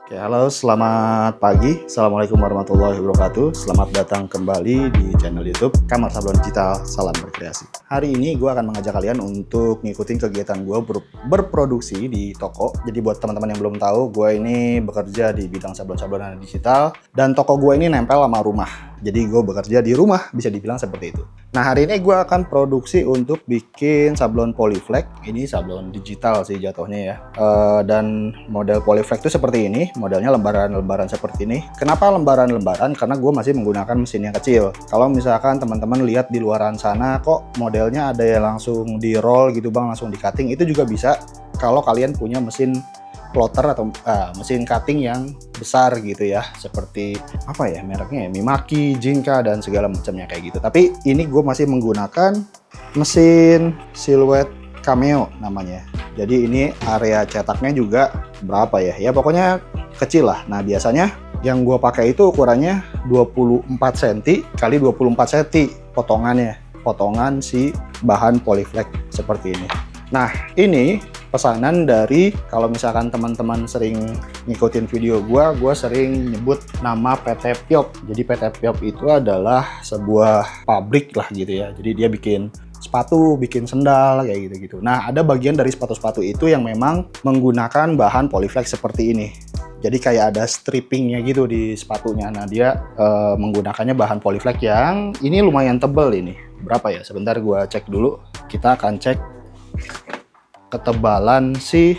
Oke, halo, selamat pagi. Assalamualaikum warahmatullahi wabarakatuh. Selamat datang kembali di channel YouTube Kamar Sablon Digital. Salam berkreasi. Hari ini gue akan mengajak kalian untuk ngikutin kegiatan gue berproduksi di toko. Jadi buat teman-teman yang belum tahu, gue ini bekerja di bidang sablon-sablonan digital dan toko gue ini nempel sama rumah. Jadi gue bekerja di rumah, bisa dibilang seperti itu. Nah, hari ini gue akan produksi untuk bikin sablon polyflex. Ini sablon digital sih jatuhnya ya. Dan model polyflex itu seperti ini. Modelnya lembaran-lembaran seperti ini. Kenapa lembaran-lembaran? Karena gue masih menggunakan mesin yang kecil. Kalau misalkan teman-teman lihat di luaran sana kok modelnya ada yang langsung di roll gitu bang, langsung di cutting, itu juga bisa kalau kalian punya mesin plotter atau mesin cutting yang besar gitu ya, seperti apa ya mereknya ya, Mimaki, Jinka dan segala macamnya kayak gitu. Tapi ini gue masih menggunakan mesin Silhouette Cameo namanya. Jadi ini area cetaknya juga berapa ya? Ya pokoknya kecil lah. Nah biasanya yang gue pakai itu ukurannya 24 cm kali 24 cm potongan si bahan polyflex seperti ini. Nah ini pesanan dari, kalau misalkan teman-teman sering ngikutin video gue sering nyebut nama PT Pyop. Jadi PT Pyop itu adalah sebuah pabrik lah gitu ya. Jadi dia bikin sepatu, bikin sendal kayak gitu-gitu. Nah ada bagian dari sepatu-sepatu itu yang memang menggunakan bahan polyflex seperti ini. Jadi kayak ada strippingnya gitu di sepatunya. Nah dia menggunakannya bahan polyflex yang ini lumayan tebel ini. Berapa ya? Sebentar gue cek dulu. Kita akan cek ketebalan si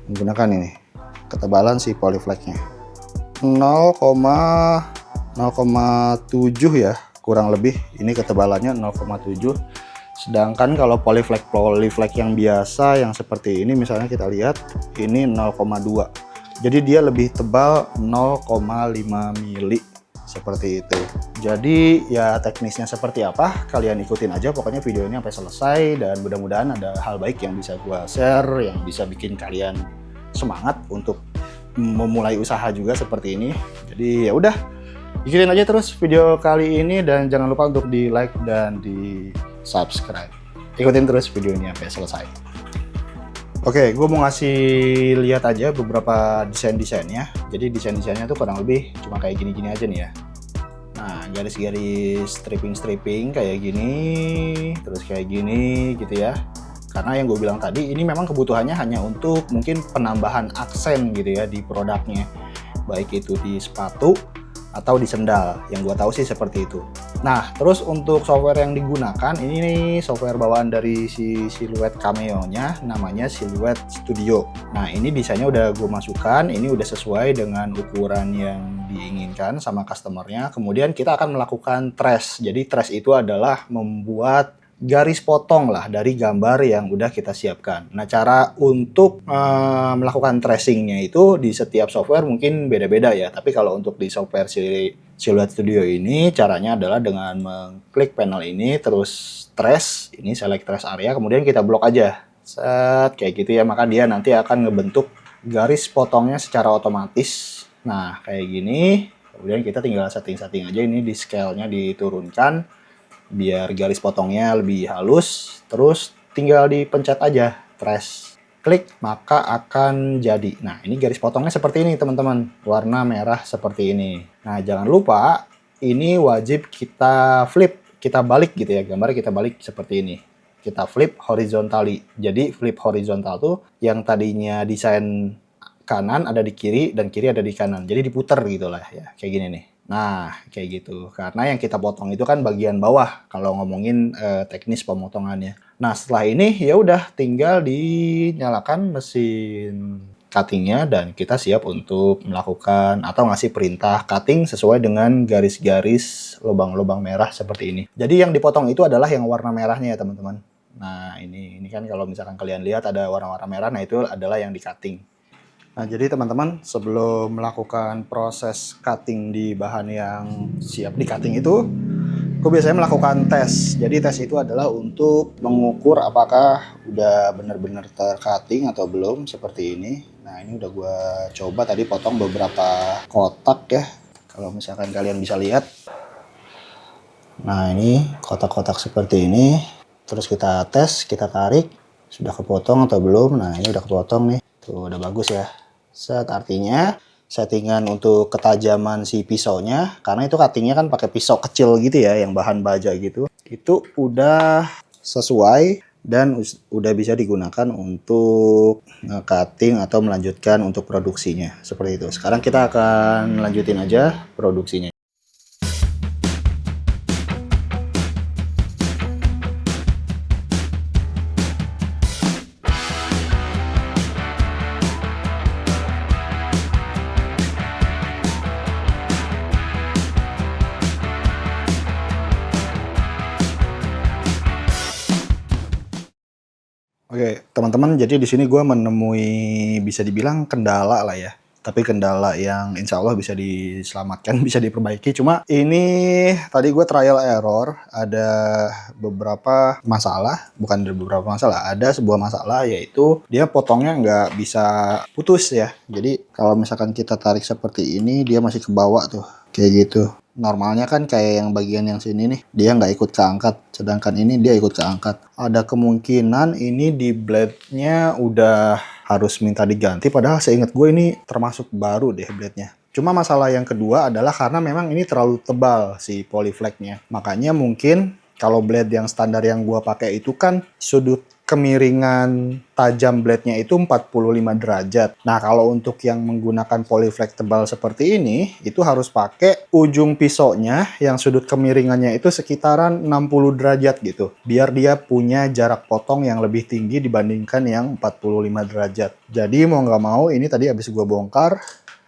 menggunakan ini, ketebalan si polyflexnya 0,7 ya kurang lebih. Ini ketebalannya 0,7, sedangkan kalau polyflex yang biasa yang seperti ini misalnya kita lihat ini 0,2, jadi dia lebih tebal 0,5 mili seperti itu. Jadi ya teknisnya seperti apa kalian ikutin aja pokoknya video ini sampai selesai, dan mudah-mudahan ada hal baik yang bisa gua share yang bisa bikin kalian semangat untuk memulai usaha juga seperti ini. Jadi ya udah, ikutin aja terus video kali ini dan jangan lupa untuk di like dan di subscribe. Ikutin terus video ini sampai selesai. Oke, gue mau ngasih lihat aja beberapa desain-desainnya. Jadi desain-desainnya tuh kurang lebih cuma kayak gini-gini aja nih ya. Nah, garis-garis stripping kayak gini, terus kayak gini gitu ya. Karena yang gue bilang tadi, ini memang kebutuhannya hanya untuk mungkin penambahan aksen gitu ya di produknya. Baik itu di sepatu atau di sendal, yang gue tahu sih seperti itu. Nah terus untuk software yang digunakan ini nih, software bawaan dari si Silhouette Cameo nya namanya Silhouette Studio. Nah ini desainnya udah gue masukkan, ini udah sesuai dengan ukuran yang diinginkan sama customernya. Kemudian kita akan melakukan trace. Jadi trace itu adalah membuat garis potong lah dari gambar yang udah kita siapkan. Nah cara untuk melakukan tracingnya itu di setiap software mungkin beda-beda ya. Tapi kalau untuk di software Silhouette Studio ini caranya adalah dengan mengklik panel ini, terus trace, ini select trace area, kemudian kita blok aja. Set, kayak gitu ya, maka dia nanti akan ngebentuk garis potongnya secara otomatis. Nah kayak gini, kemudian kita tinggal setting-setting aja ini di scale-nya diturunkan biar garis potongnya lebih halus, terus tinggal dipencet aja trace, klik, maka akan jadi. Nah ini garis potongnya seperti ini teman-teman, warna merah seperti ini. Nah jangan lupa ini wajib kita flip, kita balik gitu ya, gambar kita balik seperti ini, kita flip horizontally. Jadi flip horizontal tuh yang tadinya desain kanan ada di kiri dan kiri ada di kanan, jadi diputer gitu lah ya, kayak gini nih. Nah kayak gitu, karena yang kita potong itu kan bagian bawah kalau ngomongin teknis pemotongannya. Nah setelah ini ya udah tinggal dinyalakan mesin cuttingnya dan kita siap untuk melakukan atau ngasih perintah cutting sesuai dengan garis-garis lubang-lubang merah seperti ini. Jadi yang dipotong itu adalah yang warna merahnya ya teman-teman. Nah ini kan kalau misalkan kalian lihat ada warna-warna merah, nah itu adalah yang di cutting. Nah jadi teman-teman, sebelum melakukan proses cutting di bahan yang siap di cutting itu, aku biasanya melakukan tes. Jadi tes itu adalah untuk mengukur apakah udah benar-benar tercutting atau belum, seperti ini. Nah ini udah gue coba tadi potong beberapa kotak ya, kalau misalkan kalian bisa lihat. Nah ini kotak-kotak seperti ini, terus kita tes, kita tarik, sudah kepotong atau belum. Nah ini udah kepotong nih, tuh udah bagus ya. Set, artinya settingan untuk ketajaman si pisaunya, karena itu cuttingnya kan pakai pisau kecil gitu ya, yang bahan baja gitu, itu udah sesuai dan udah bisa digunakan untuk cutting atau melanjutkan untuk produksinya seperti itu. Sekarang kita akan lanjutin aja produksinya. Oke, teman-teman, jadi di sini gue menemui bisa dibilang kendala lah ya. Tapi kendala yang insya Allah bisa diselamatkan, bisa diperbaiki. Cuma ini tadi gue trial error, ada beberapa masalah, bukan ada beberapa masalah, ada sebuah masalah yaitu dia potongnya nggak bisa putus ya. Jadi kalau misalkan kita tarik seperti ini, dia masih ke bawah tuh, kayak gitu. Normalnya kan kayak yang bagian yang sini nih, dia nggak ikut keangkat. Sedangkan ini dia ikut keangkat. Ada kemungkinan ini di blade-nya udah harus minta diganti. Padahal seingat gue ini termasuk baru deh blade-nya. Cuma masalah yang kedua adalah karena memang ini terlalu tebal si polyflex-nya. Makanya mungkin kalau blade yang standar yang gue pakai itu kan sudut kemiringan tajam blade-nya itu 45 derajat. Nah, kalau untuk yang menggunakan polyflex tebal seperti ini, itu harus pakai ujung pisaunya yang sudut kemiringannya itu sekitaran 60 derajat gitu. Biar dia punya jarak potong yang lebih tinggi dibandingkan yang 45 derajat. Jadi mau nggak mau ini tadi habis gue bongkar.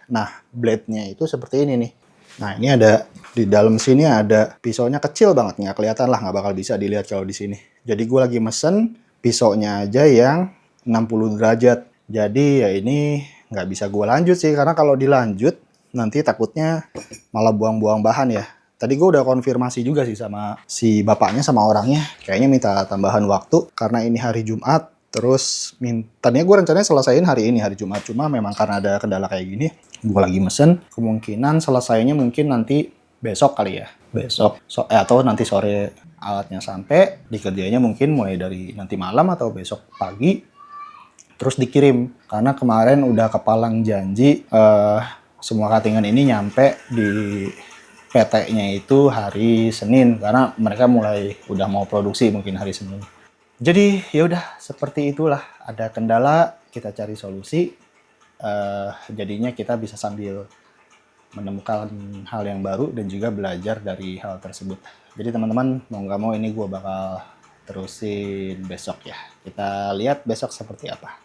Nah, blade-nya itu seperti ini nih. Nah, ini ada di dalam sini ada pisaunya kecil banget, nggak kelihatan lah, nggak bakal bisa dilihat kalau di sini. Jadi gue lagi mesen pisaunya aja yang 60 derajat. Jadi ya ini nggak bisa gue lanjut sih, karena kalau dilanjut nanti takutnya malah buang-buang bahan ya. Tadi gue udah konfirmasi juga sih sama si bapaknya, sama orangnya. Kayaknya minta tambahan waktu karena ini hari Jumat. Terus tadinya gue rencananya selesaiin hari ini, hari Jumat. Cuma memang karena ada kendala kayak gini, gue lagi mesen. Kemungkinan selesainya mungkin nanti besok kali ya. Besok, atau nanti sore alatnya sampai, dikerjanya mungkin mulai dari nanti malam atau besok pagi. Terus dikirim. Karena kemarin udah kepalang janji semua cuttingan ini nyampe di PT-nya itu hari Senin. Karena mereka mulai udah mau produksi mungkin hari Senin. Jadi ya udah seperti itulah, ada kendala, kita cari solusi. Jadinya kita bisa sambil menemukan hal yang baru dan juga belajar dari hal tersebut. Jadi teman-teman, mau nggak mau ini gue bakal terusin besok ya. Kita lihat besok seperti apa.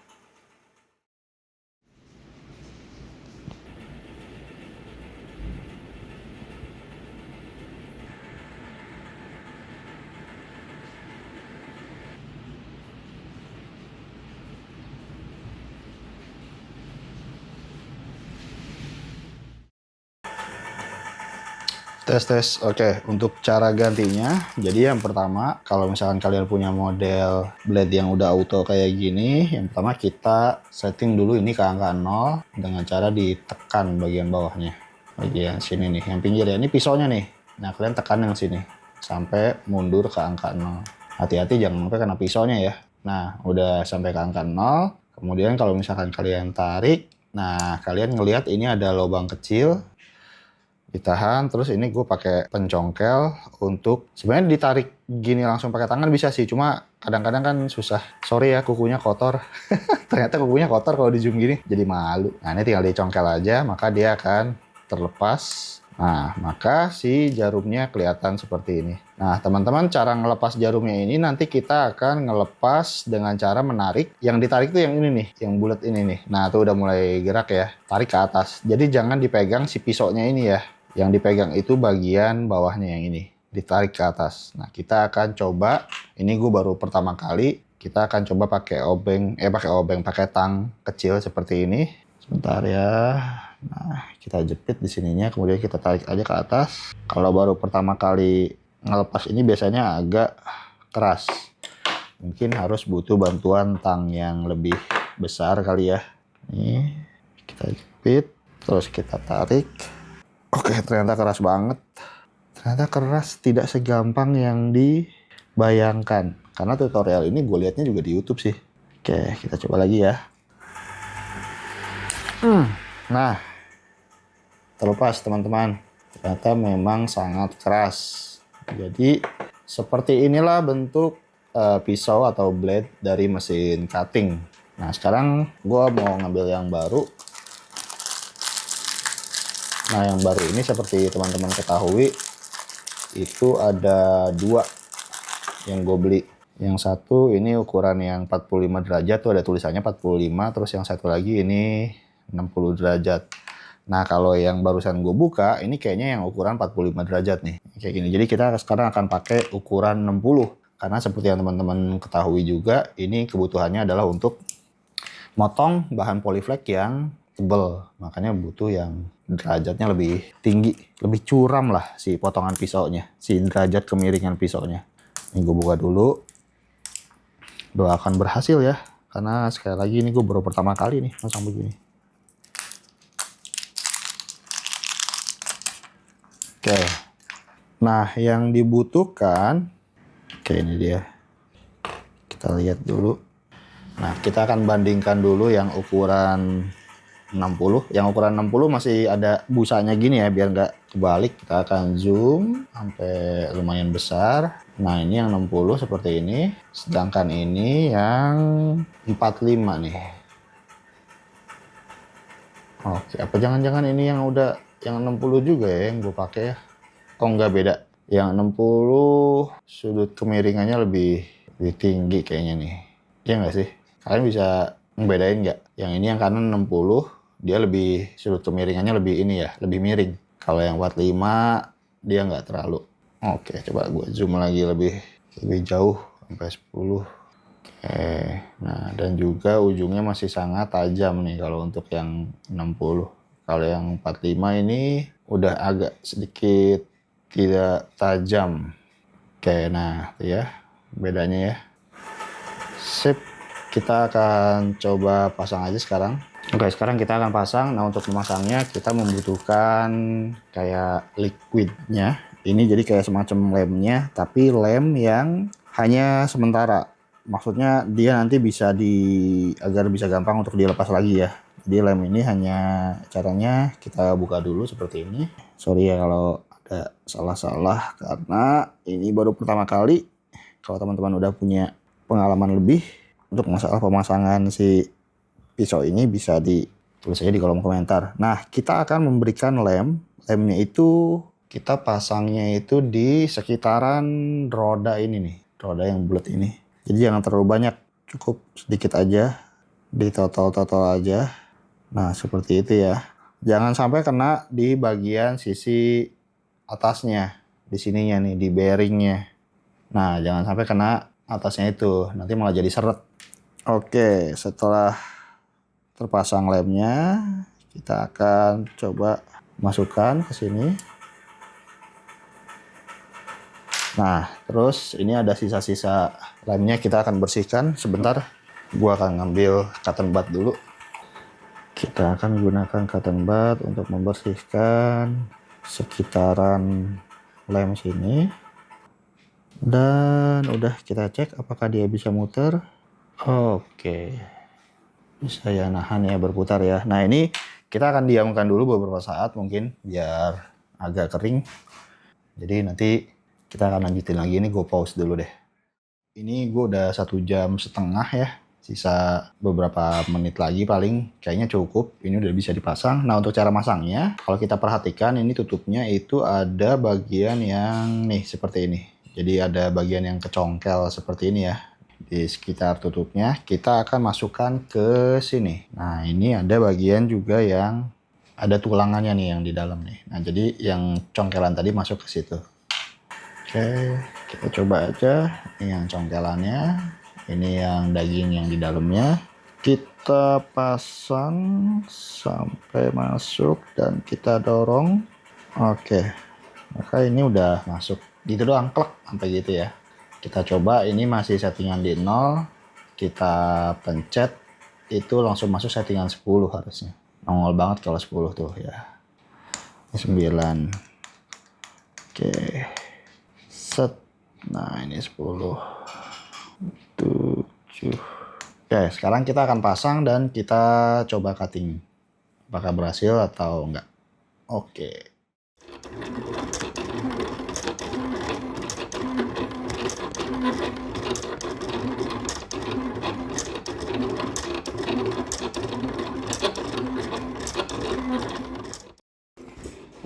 Tes. Oke, untuk cara gantinya, jadi yang pertama, kalau misalkan kalian punya model blade yang udah auto kayak gini, yang pertama kita setting dulu ini ke angka 0 dengan cara ditekan bagian bawahnya. Bagian sini nih, yang pinggir ya, ini pisaunya nih. Nah, kalian tekan yang sini sampai mundur ke angka 0. Hati-hati jangan sampai kena pisaunya ya. Nah, udah sampai ke angka 0. Kemudian kalau misalkan kalian tarik, nah kalian ngelihat ini ada lubang kecil. Ditahan, terus ini gue pakai pencongkel untuk sebenarnya ditarik gini langsung pakai tangan bisa sih, cuma kadang-kadang kan susah. Sorry ya, kukunya kotor. Ternyata kukunya kotor kalau di zoom gini, jadi malu. Nah, ini tinggal dicongkel aja, maka dia akan terlepas. Nah, maka si jarumnya kelihatan seperti ini. Nah, teman-teman, cara ngelepas jarumnya ini nanti kita akan ngelepas dengan cara menarik. Yang ditarik tuh yang ini nih, yang bulat ini nih. Nah, tuh udah mulai gerak ya. Tarik ke atas. Jadi jangan dipegang si pisaunya ini ya. Yang dipegang itu bagian bawahnya yang ini, ditarik ke atas. Nah, kita akan coba, ini gue baru pertama kali, kita akan coba pakai pakai tang kecil seperti ini. Sebentar ya. Nah, kita jepit di sininya, kemudian kita tarik aja ke atas. Kalau baru pertama kali ngelepas ini biasanya agak keras. Mungkin harus butuh bantuan tang yang lebih besar kali ya. Nih, kita jepit, terus kita tarik. Oke, ternyata keras banget. Ternyata keras, tidak segampang yang dibayangkan. Karena tutorial ini gue liatnya juga di YouTube sih. Oke, kita coba lagi ya. Nah, terlepas teman-teman, ternyata memang sangat keras. Jadi seperti inilah bentuk pisau atau blade dari mesin cutting. Nah, sekarang gua mau ngambil yang baru. Nah, yang baru ini seperti teman-teman ketahui, itu ada 2 yang gue beli. Yang satu ini ukuran yang 45 derajat, tuh ada tulisannya 45, terus yang satu lagi ini 60 derajat. Nah, kalau yang barusan gue buka, ini kayaknya yang ukuran 45 derajat nih. Kayak gini. Jadi kita sekarang akan pakai ukuran 60. Karena seperti yang teman-teman ketahui juga, ini kebutuhannya adalah untuk motong bahan polyflex yang tebal. Makanya butuh yang derajatnya lebih tinggi. Lebih curam lah si potongan pisaunya. Si derajat kemiringan pisaunya. Ini gue buka dulu. Doakan berhasil ya. Karena sekali lagi ini gue baru pertama kali nih masang begini. Oke. Nah, yang dibutuhkan, oke ini dia. Kita lihat dulu. Nah, kita akan bandingkan dulu yang ukuran 60. Yang ukuran 60 masih ada busanya gini ya, biar nggak kebalik. Kita akan zoom sampai lumayan besar. Nah, ini yang 60 seperti ini. Sedangkan ini yang 45 nih. Oke, apa jangan-jangan ini yang udah yang 60 juga ya yang gue pakai ya? Oh, enggak, beda. Yang 60 sudut kemiringannya lebih tinggi kayaknya nih. Iya nggak sih? Kalian bisa ngebedain nggak? Yang ini yang kanan 60, dia lebih sudut kemiringannya lebih ini ya, lebih miring. Kalau yang 45 dia nggak terlalu. Oke, coba gue zoom lagi lebih jauh sampai 10. Oke, nah dan juga ujungnya masih sangat tajam nih kalau untuk yang 60. Kalau yang 45 ini udah agak sedikit tidak tajam. Oke, nah ya bedanya ya. Sip, kita akan coba pasang aja sekarang. Oke, sekarang kita akan pasang. Nah, untuk memasangnya kita membutuhkan kayak liquidnya. Ini jadi kayak semacam lemnya, tapi lem yang hanya sementara. Maksudnya dia nanti bisa agar bisa gampang untuk dilepas lagi ya. Jadi lem ini hanya caranya kita buka dulu seperti ini. Sorry ya kalau ada salah-salah karena ini baru pertama kali. Kalau teman-teman udah punya pengalaman lebih untuk masalah pemasangan si pisau ini bisa ditulis aja di kolom komentar. Nah, kita akan memberikan lemnya itu kita pasangnya itu di sekitaran roda ini nih, roda yang bulat ini. Jadi jangan terlalu banyak, cukup sedikit aja, ditotol-totol aja. Nah, seperti itu ya. Jangan sampai kena di bagian sisi atasnya, di sininya nih, di bearingnya. Nah, jangan sampai kena atasnya itu, nanti malah jadi seret. Oke, setelah terpasang lemnya, kita akan coba masukkan ke sini. Nah, terus ini ada sisa-sisa lemnya, kita akan bersihkan sebentar. Gua akan ngambil cotton bud dulu. Kita akan gunakan cotton bud untuk membersihkan sekitaran lem sini. Dan udah kita cek apakah dia bisa muter. Oke, bisa ya, nahan ya, berputar ya. Nah, ini kita akan diamkan dulu beberapa saat mungkin biar agak kering. Jadi nanti kita akan lanjutin lagi. Ini gue pause dulu deh. Ini gue udah 1,5 jam ya. Sisa beberapa menit lagi paling, kayaknya cukup. Ini udah bisa dipasang. Nah, untuk cara masangnya, kalau kita perhatikan ini tutupnya itu ada bagian yang nih seperti ini. Jadi ada bagian yang kecongkel seperti ini ya. Di sekitar tutupnya kita akan masukkan ke sini. Nah, ini ada bagian juga yang ada tulangannya nih yang di dalam nih. Nah, jadi yang congkelan tadi masuk ke situ. Oke, kita coba aja. Ini yang congkelannya, ini yang daging yang di dalamnya. Kita pasang sampai masuk dan kita dorong. Oke, maka ini udah masuk. Gitu doang, klek, sampai gitu ya. Kita coba, ini masih settingan di 0. Kita pencet, itu langsung masuk settingan 10 harusnya. Nongol banget kalau 10 tuh ya. Ini 9. Oke. Set. Nah, ini 10. 7. Oke, sekarang kita akan pasang dan kita coba cutting. apakah berhasil atau enggak. Oke.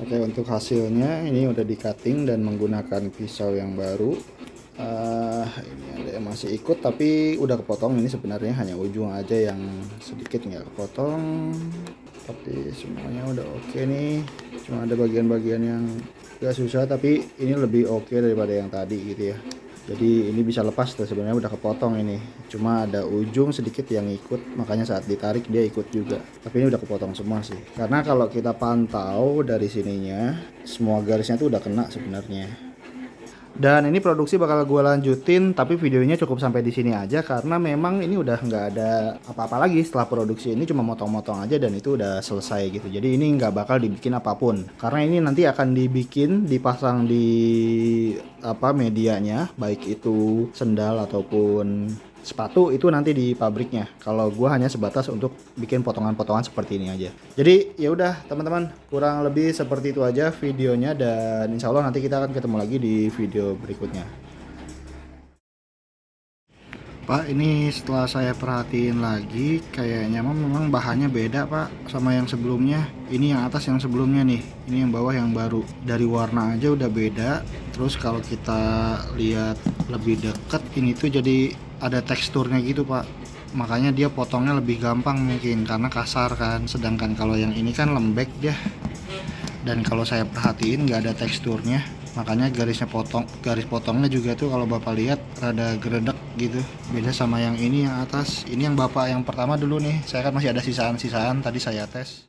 Oke, untuk hasilnya ini udah di cutting dan menggunakan pisau yang baru. Ini ada yang masih ikut tapi udah kepotong. Ini sebenarnya hanya ujung aja yang sedikit nggak kepotong, tapi semuanya udah oke nih. Cuma ada bagian-bagian yang agak susah, tapi ini lebih oke daripada yang tadi gitu ya. Jadi ini bisa lepas tuh, sebenarnya udah kepotong ini. Cuma ada ujung sedikit yang ikut, makanya saat ditarik dia ikut juga. Tapi ini udah kepotong semua sih. Karena kalau kita pantau dari sininya, semua garisnya tuh udah kena sebenarnya. Dan ini produksi bakal gue lanjutin, tapi videonya cukup sampai di sini aja karena memang ini udah nggak ada apa-apa lagi setelah produksi. Ini cuma motong-motong aja dan itu udah selesai gitu. Jadi ini nggak bakal dibikin apapun karena ini nanti akan dibikin, dipasang di medianya, baik itu sendal ataupun sepatu, itu nanti di pabriknya. Kalau gua hanya sebatas untuk bikin potongan-potongan seperti ini aja. Jadi ya udah teman-teman, kurang lebih seperti itu aja videonya, dan insya Allah nanti kita akan ketemu lagi di video berikutnya. Pak, ini setelah saya perhatiin lagi, kayaknya memang bahannya beda Pak sama yang sebelumnya. Ini yang atas yang sebelumnya nih, ini yang bawah yang baru. Dari warna aja udah beda. Terus kalau kita lihat lebih dekat, ini tuh jadi ada teksturnya gitu Pak. Makanya dia potongnya lebih gampang mungkin karena kasar kan. Sedangkan kalau yang ini kan lembek dia. Dan kalau saya perhatiin nggak ada teksturnya, makanya garis potongnya juga tuh kalau bapak lihat rada geredek gitu. Beda sama yang ini yang atas. Ini yang bapak yang pertama dulu nih, saya kan masih ada sisaan tadi saya tes.